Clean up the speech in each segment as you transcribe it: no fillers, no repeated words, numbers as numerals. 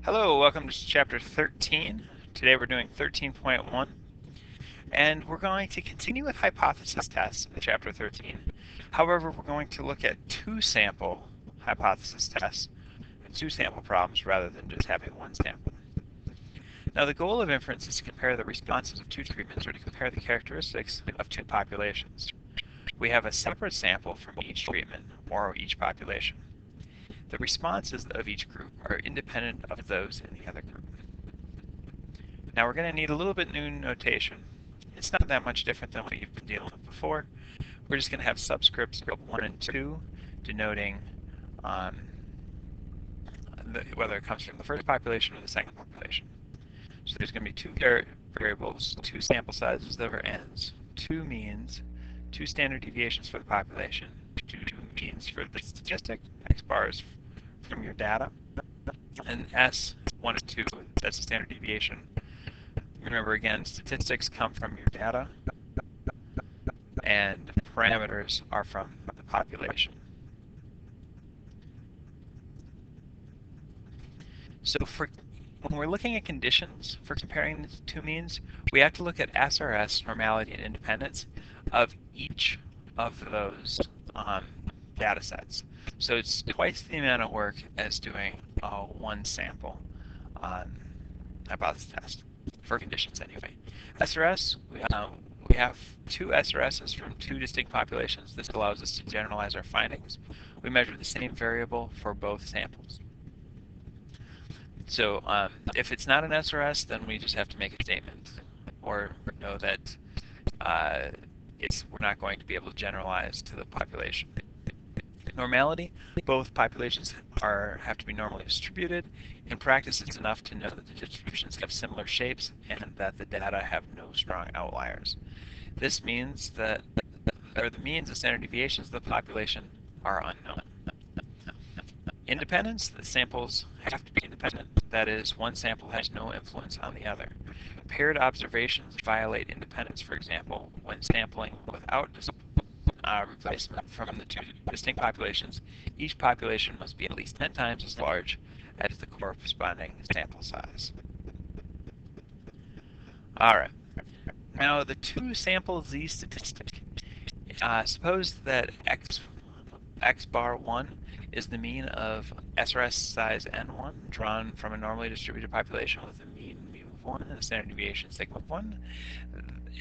Hello, welcome to chapter 13. Today we're doing 13.1, and we're going to continue with hypothesis tests in chapter 13. However, we're going to look at two sample hypothesis tests, two sample problems, rather than just having one sample. Now, the goal of inference is to compare the responses of two treatments or to compare the characteristics of two populations. We have a separate sample from each treatment or each population. The responses of each group are independent of those in the other group. Now we're going to need a little bit new notation. It's not that much different than what you've been dealing with before. We're just going to have subscripts of 1 and 2 denoting whether it comes from the first population or the second population. So there's going to be two variables, two sample sizes that are n's, two means, two standard deviations for the population, two means for the statistic, x bars from your data, and S, 1 and 2, that's the standard deviation. Remember again, statistics come from your data, and parameters are from the population. So when we're looking at conditions for comparing the two means, we have to look at SRS, normality, and independence of each of those data sets. So it's twice the amount of work as doing one sample hypothesis test, for conditions anyway. SRS, we have two SRSs from two distinct populations. This allows us to generalize our findings. We measure the same variable for both samples. So if it's not an SRS, then we just have to make a statement or know that we're not going to be able to generalize to the population. Normality, both populations have to be normally distributed. In practice, it's enough to know that the distributions have similar shapes and that the data have no strong outliers. This means that the means and standard deviations of the population are unknown. Independence, the samples have to be independent. That is, one sample has no influence on the other. Paired observations violate independence, for example, when sampling without replacement from the two distinct populations. Each population must be at least 10 times as large as the corresponding sample size. All right. Now, the two sample Z statistic. Suppose that x bar 1 is the mean of SRS size n1 drawn from a normally distributed population with a mean mu of 1 and a standard deviation sigma of 1,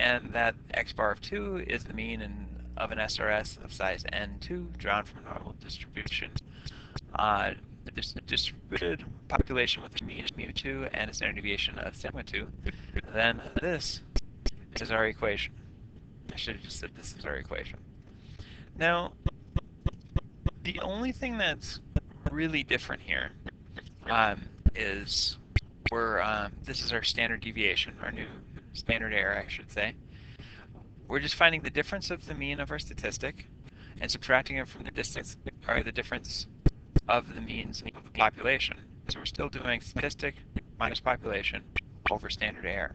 and that x bar of 2 is the mean of an SRS of size n2 drawn from a normal distribution. The distributed population with a mean of mu2 and a standard deviation of sigma 2, then this is our equation. I should have just said this is our equation. Now, the only thing that's really different here is this is our standard deviation, our new standard error, I should say. We're just finding the difference of the mean of our statistic and subtracting it from the distance, or the difference of the means of the population. So we're still doing statistic minus population over standard error.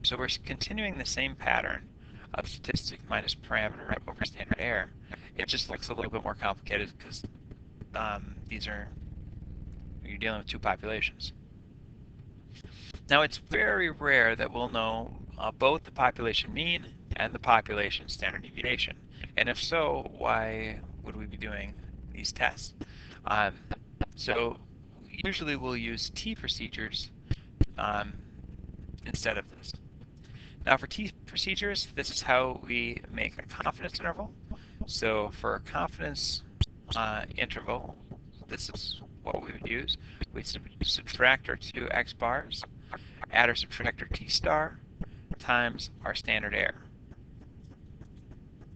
So we're continuing the same pattern of statistic minus parameter over standard error. It just looks a little bit more complicated because you're dealing with two populations. Now, it's very rare that we'll know both the population mean and the population standard deviation. And if so, why would we be doing these tests? So usually we'll use T procedures instead of this. Now for T procedures, this is how we make a confidence interval. So for a confidence interval, this is what we would use. We'd subtract our two x bars, add or subtract our t star, times our standard error.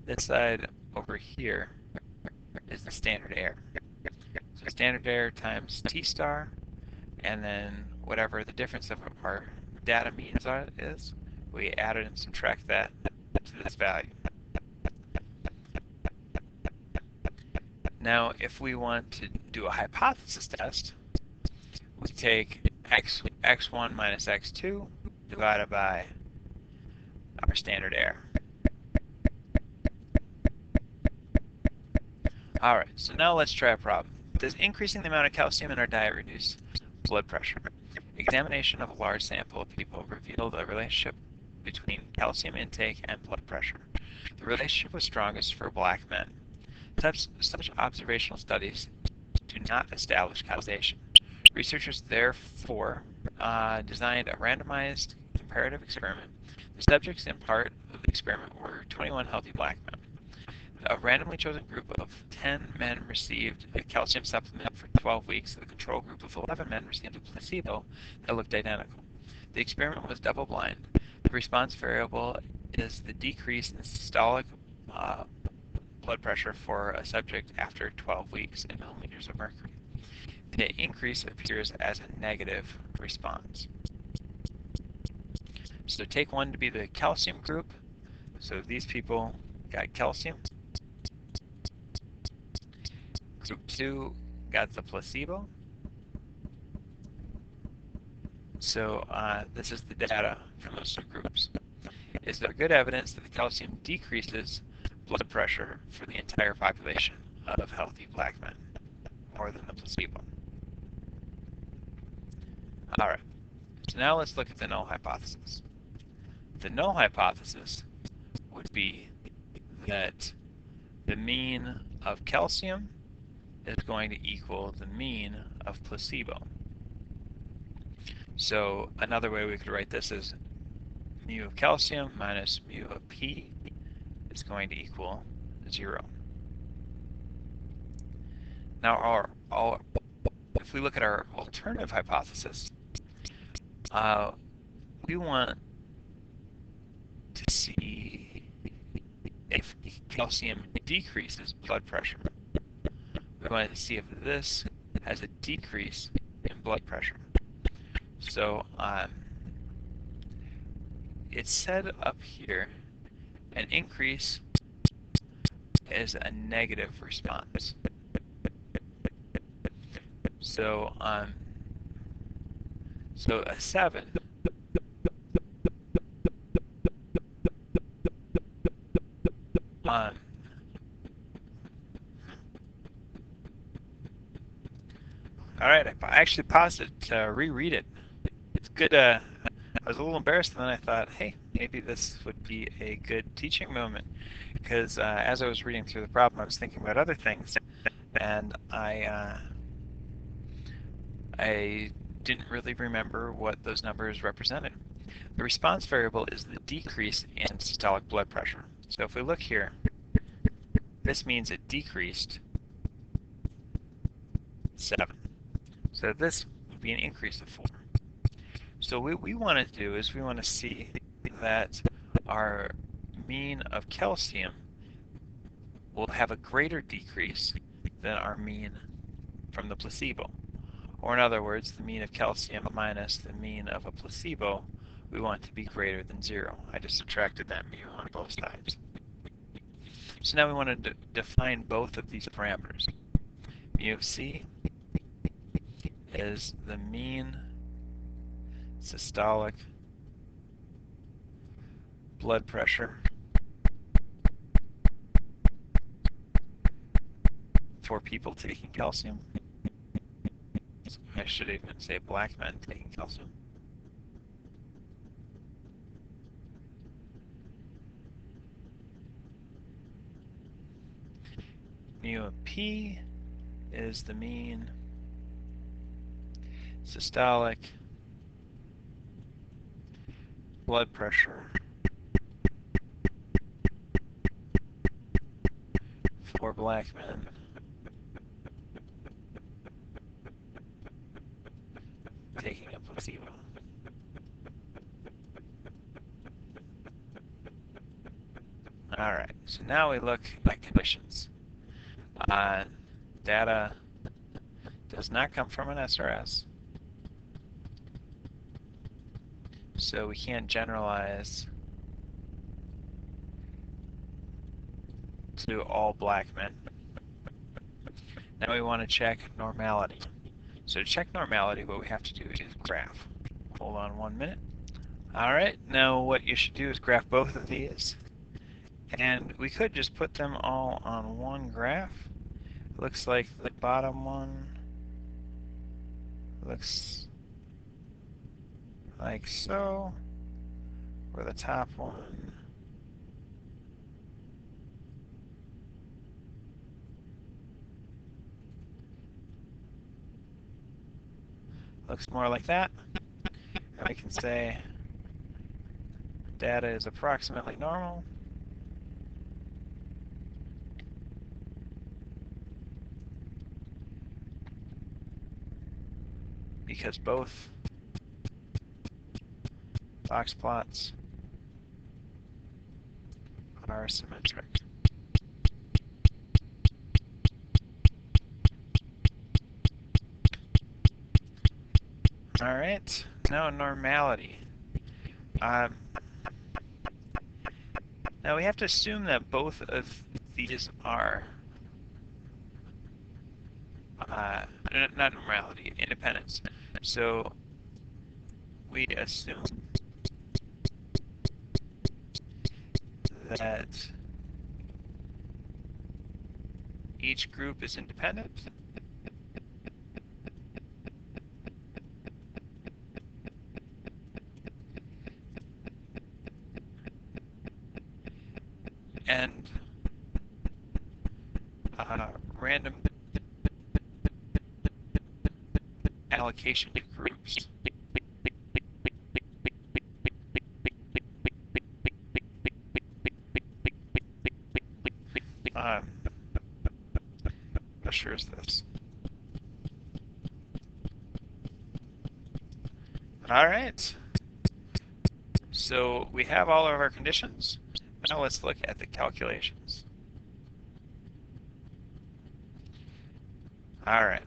This side over here is the standard error. So standard error times t star, and then whatever the difference of our data means is, we add it and subtract that to this value. Now, if we want to do a hypothesis test, we take x1 minus x2 divided by our standard error. Alright, so now let's try a problem. Does increasing the amount of calcium in our diet reduce blood pressure? Examination of a large sample of people revealed a relationship between calcium intake and blood pressure. The relationship was strongest for black men. Such observational studies do not establish causation. Researchers therefore designed a randomized comparative experiment. The subjects in part of the experiment were 21 healthy black men. A randomly chosen group of 10 men received a calcium supplement for 12 weeks. The control group of 11 men received a placebo that looked identical. The experiment was double-blind. The response variable is the decrease in systolic blood pressure for a subject after 12 weeks in millimeters of mercury. The increase appears as a negative response. So take 1 to be the calcium group. So these people got calcium. Group 2 got the placebo. So this is the data from those two groups. Is there good evidence that the calcium decreases blood pressure for the entire population of healthy black men, more than the placebo? All right, so now let's look at the null hypothesis. The null hypothesis would be that the mean of calcium is going to equal the mean of placebo. So another way we could write this is mu of calcium minus mu of P is going to equal 0. Now if we look at our alternative hypothesis, we want to see if calcium decreases blood pressure. We want to see if this has a decrease in blood pressure. So it's said up here, an increase is a negative response. So so a 7 all right, I actually paused it to reread it. It's good. I was a little embarrassed, and then I thought, hey, maybe this would be a good teaching moment, because as I was reading through the problem, I was thinking about other things, and I didn't really remember what those numbers represented. The response variable is the decrease in systolic blood pressure. So if we look here, this means it decreased 7. So this would be an increase of 4. So what we want to do is we want to see that our mean of calcium will have a greater decrease than our mean from the placebo. Or in other words, the mean of calcium minus the mean of a placebo, we want to be greater than 0. I just subtracted that mu on both sides. So now we want to define both of these parameters. Mu of C is the mean systolic blood pressure for people taking calcium. I should even say black men taking calcium. Mu of P is the mean systolic blood pressure for black men taking a placebo. Alright, so now we look at conditions. Data does not come from an SRS, so we can't generalize to all black men. Now we want to check normality. So to check normality, what we have to do is graph. Hold on 1 minute. Alright, now what you should do is graph both of these. And we could just put them all on one graph. Looks like the bottom one looks like so, for the top one. Looks more like that. And we can say data is approximately normal. Because both box plots are symmetric. All right, now normality. Now we have to assume that both of these are not normality, independence. So we assume that each group is independent. And random allocation to groups. How sure is this? All right. So we have all of our conditions. Now let's look at the calculations. All right.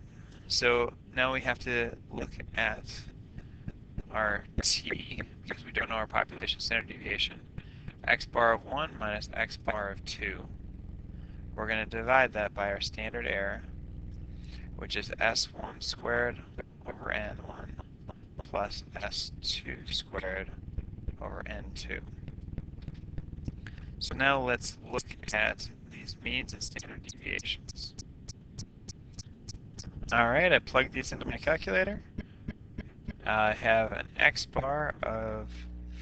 So now we have to look at our t, because we don't know our population standard deviation. X bar of 1 minus x bar of 2. We're going to divide that by our standard error, which is s1 squared over n1 plus s2 squared over n2. So now let's look at these means and standard deviations. All right, I plugged these into my calculator. I have an x bar of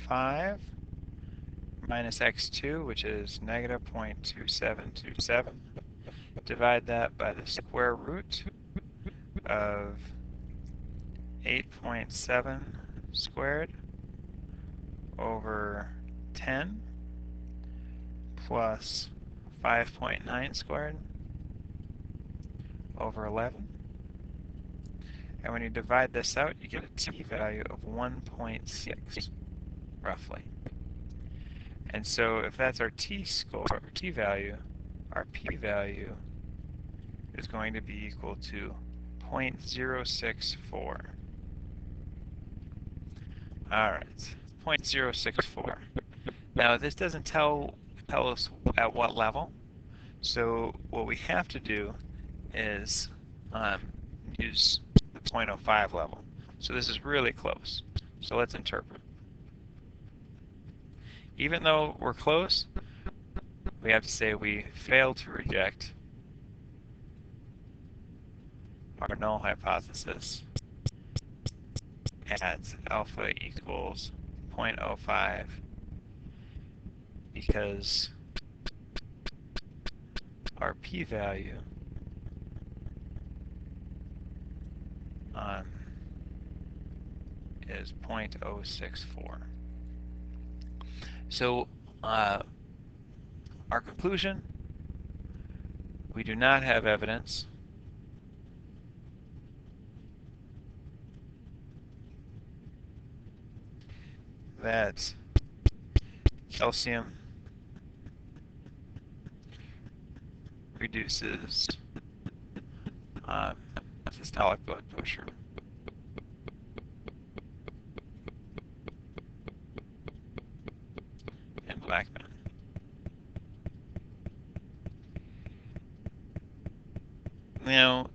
5 minus x2, which is negative 0.2727. Divide that by the square root of 8.7 squared over 10 plus 5.9 squared over 11. And when you divide this out, you get a t value of 1.6, roughly. And so if that's our t-score, t-value, our p-value is going to be equal to 0.064. All right, 0.064. Now this doesn't tell us at what level, so what we have to do is use the 0.05 level. So this is really close. So let's interpret. Even though we're close, we have to say we fail to reject our null hypothesis at alpha equals 0.05 because our p-value is 0.064. So our conclusion, we do not have evidence that calcium reduces systolic blood pressure. In black men. Now,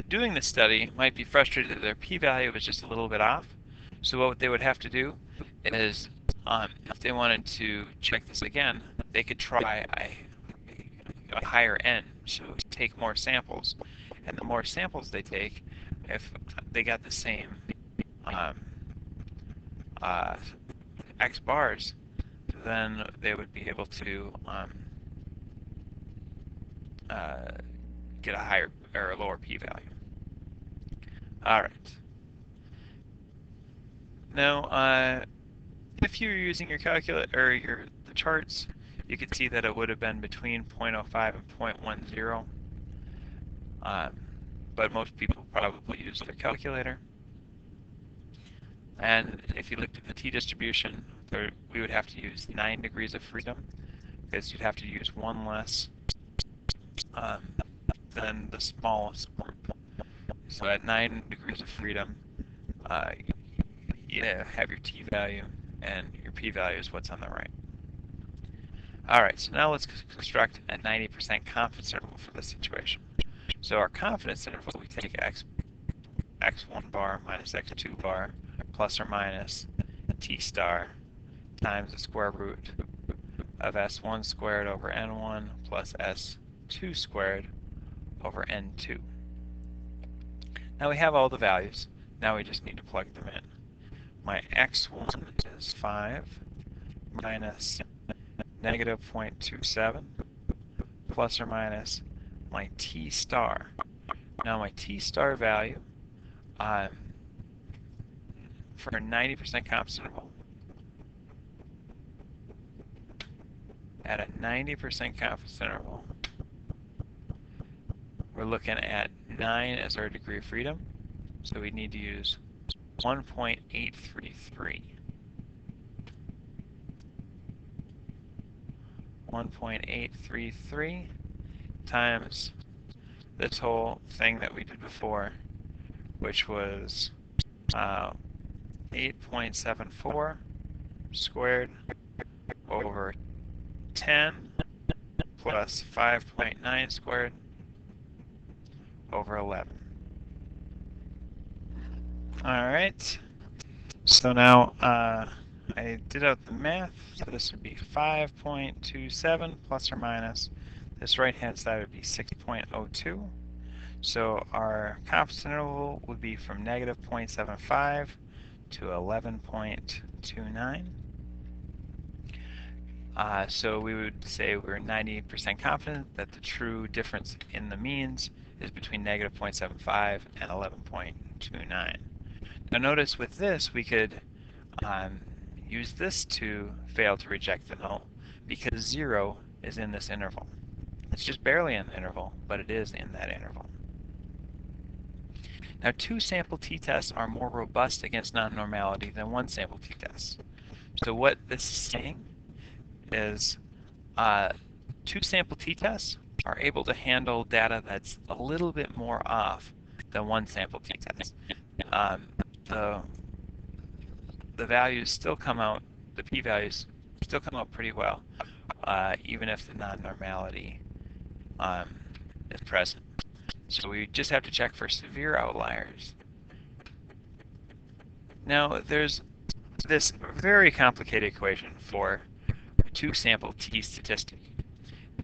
doing this study might be frustrated that their p-value was just a little bit off. So what they would have to do is, if they wanted to check this again, they could try a higher n, so take more samples. And the more samples they take, if they got the same X bars, then they would be able to get a higher or a lower p-value. All right. Now, if you're using your calculator or the charts, you could see that it would have been between 0.05 and 0.10. But most people probably use their calculator. And if you looked at the t-distribution, we would have to use 9 degrees of freedom, because you'd have to use one less than the smallest one. So at 9 degrees of freedom, you have your t-value, and your p-value is what's on the right. All right, so now let's construct a 90% confidence interval for this situation. So our confidence interval, we take x1 bar minus x2 bar plus or minus t star times the square root of s1 squared over n1 plus s2 squared over n2. Now we have all the values. Now we just need to plug them in. My x1 is 5 minus negative 0.27 plus or minus my t star. Now my t star value for a 90% confidence interval, at a 90% confidence interval, we're looking at 9 as our degree of freedom, so we need to use 1.833. 1.833 times this whole thing that we did before, which was 8.74 squared over 10 plus 5.9 squared over 11. All right, so now I did out the math, so this would be 5.27 plus or minus, this right-hand side would be 6.02. So our confidence interval would be from negative 0.75 to 11.29. So we would say we're 90% confident that the true difference in the means is between negative 0.75 and 11.29. Now notice with this we could use this to fail to reject the null because 0 is in this interval. It's just barely in the interval, but it is in that interval. Now, 2 sample t-tests are more robust against non-normality than 1 sample t-test. So what this is saying is 2 sample t-tests are able to handle data that's a little bit more off than 1 sample t-test. The values still come out, the p-values still come out pretty well, even if the non-normality is present. So we just have to check for severe outliers. Now there's this very complicated equation for a 2 sample t statistic.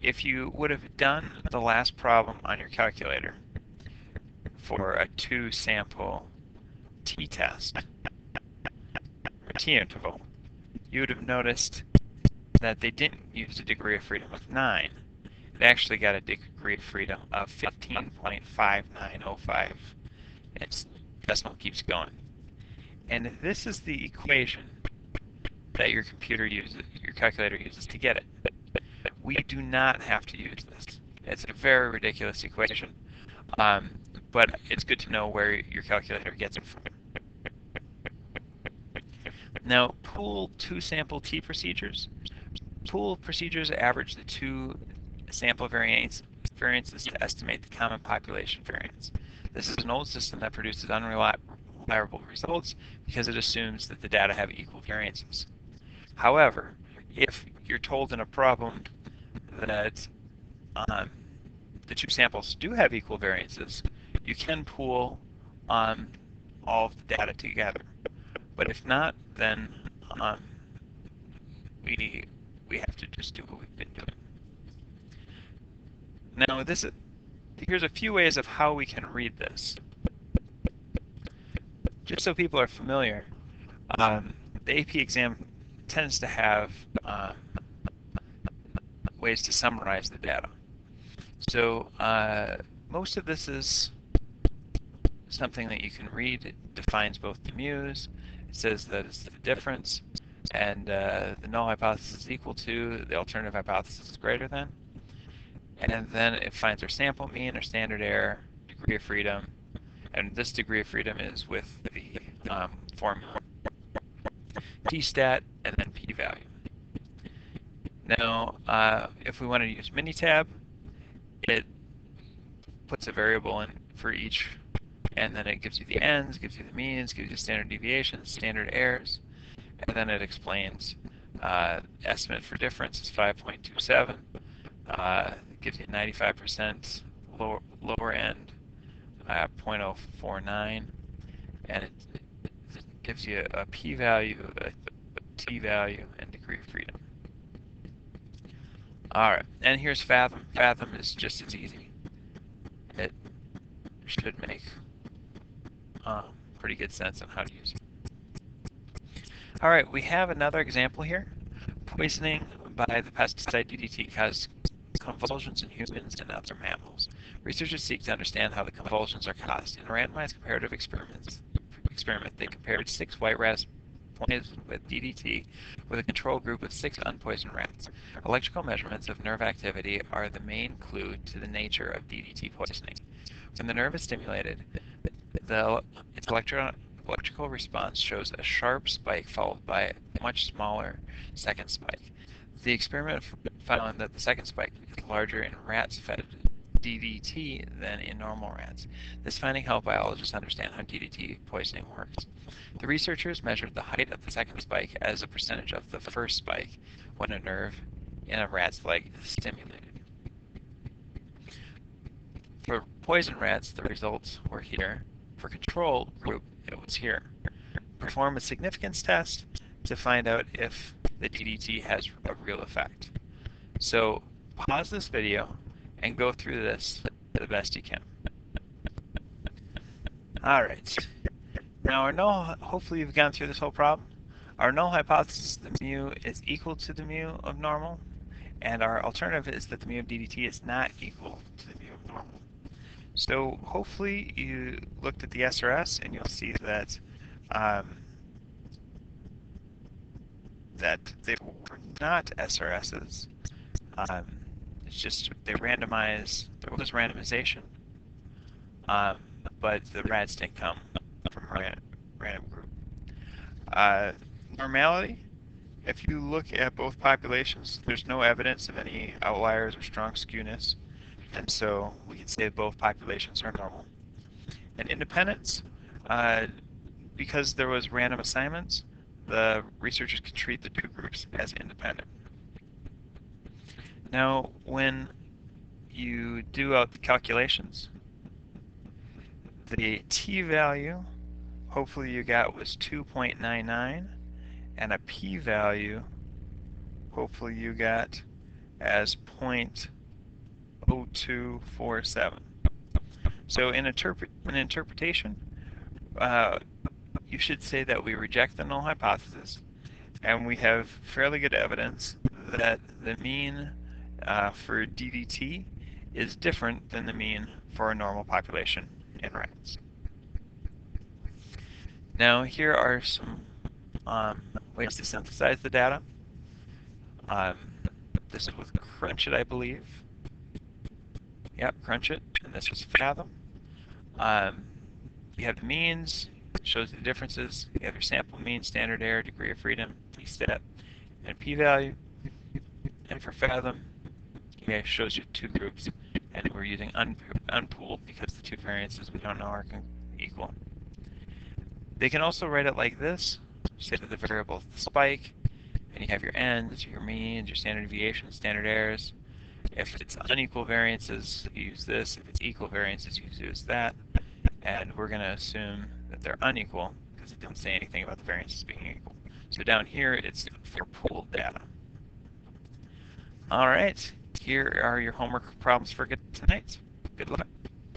If you would have done the last problem on your calculator for a 2 sample t-test, or t-interval, you would have noticed that they didn't use a degree of freedom of 9. It actually got a degree of freedom of 15.5905. Its decimal keeps going. And this is the equation that your computer uses, your calculator uses to get it. We do not have to use this. It's a very ridiculous equation, but it's good to know where your calculator gets it from. Now, pool 2 sample t procedures. Pool procedures average the 2 sample variances to estimate the common population variance. This is an old system that produces unreliable results because it assumes that the data have equal variances. However, if you're told in a problem that the 2 samples do have equal variances, you can pool all of the data together. But if not, then we have to just do what we've been doing. Now, here's a few ways of how we can read this. Just so people are familiar, the AP exam tends to have ways to summarize the data. So most of this is something that you can read. It defines both the mu's. It says that it's the difference, and the null hypothesis is equal to, the alternative hypothesis is greater than. And then it finds our sample mean, our standard error, degree of freedom, and this degree of freedom is with the formula t-stat and then p-value. Now, if we want to use Minitab, it puts a variable in for each, and then it gives you the ends, gives you the means, gives you standard deviations, standard errors, and then it explains estimate for difference is 5.27. It gives you 95% lower end, 0.049, and it gives you a p-value, a t-value, and degree of freedom. All right, and here's Fathom. Fathom is just as easy. It should make pretty good sense on how to use it. All right, we have another example here. Poisoning by the pesticide DDT caused convulsions in humans and other mammals. Researchers seek to understand how the convulsions are caused. In a randomized comparative experiment, they compared 6 white rats poisoned with DDT with a control group of 6 unpoisoned rats. Electrical measurements of nerve activity are the main clue to the nature of DDT poisoning. When the nerve is stimulated, its electrical response shows a sharp spike followed by a much smaller second spike. The experiment found that the second spike is larger in rats fed DDT than in normal rats. This finding helped biologists understand how DDT poisoning works. The researchers measured the height of the second spike as a percentage of the first spike when a nerve in a rat's leg is stimulated. For poison rats, the results were here. For control group, it was here. Perform a significance test to find out if the DDT has a real effect. So pause this video and go through this the best you can. All right. Now our null, hopefully you've gone through this whole problem. Our null hypothesis, the mu is equal to the mu of normal, and our alternative is that the mu of DDT is not equal to the mu of normal. So hopefully you looked at the SRS and you'll see that that they were not SRSs. It's just they randomize, there was randomization, but the rats didn't come from a random group. Normality, if you look at both populations, there's no evidence of any outliers or strong skewness, and so we can say both populations are normal. And independence, because there was random assignments, the researchers could treat the two groups as independent. Now, when you do out the calculations, the t-value, hopefully you got, was 2.99, and a p-value, hopefully you got as 0.0247. So in interpretation, you should say that we reject the null hypothesis, and we have fairly good evidence that the mean for DDT is different than the mean for a normal population in rats. Now here are some ways to synthesize the data. This is with Crunch It, I believe. Yep, Crunch It, and this was Fathom. You have the means, it shows the differences. You have your sample mean, standard error, degree of freedom, t-stat, and p-value. And for Fathom, it shows you two groups, and we're using unpooled because the two variances we don't know are equal. They can also write it like this. Say that the variable is the spike, and you have your ends, your means, your standard deviations, standard errors. If it's unequal variances, you use this. If it's equal variances, you use that. And we're going to assume that they're unequal because it doesn't say anything about the variances being equal. So down here, it's for pooled data. All right, here are your homework problems for tonight. Good luck.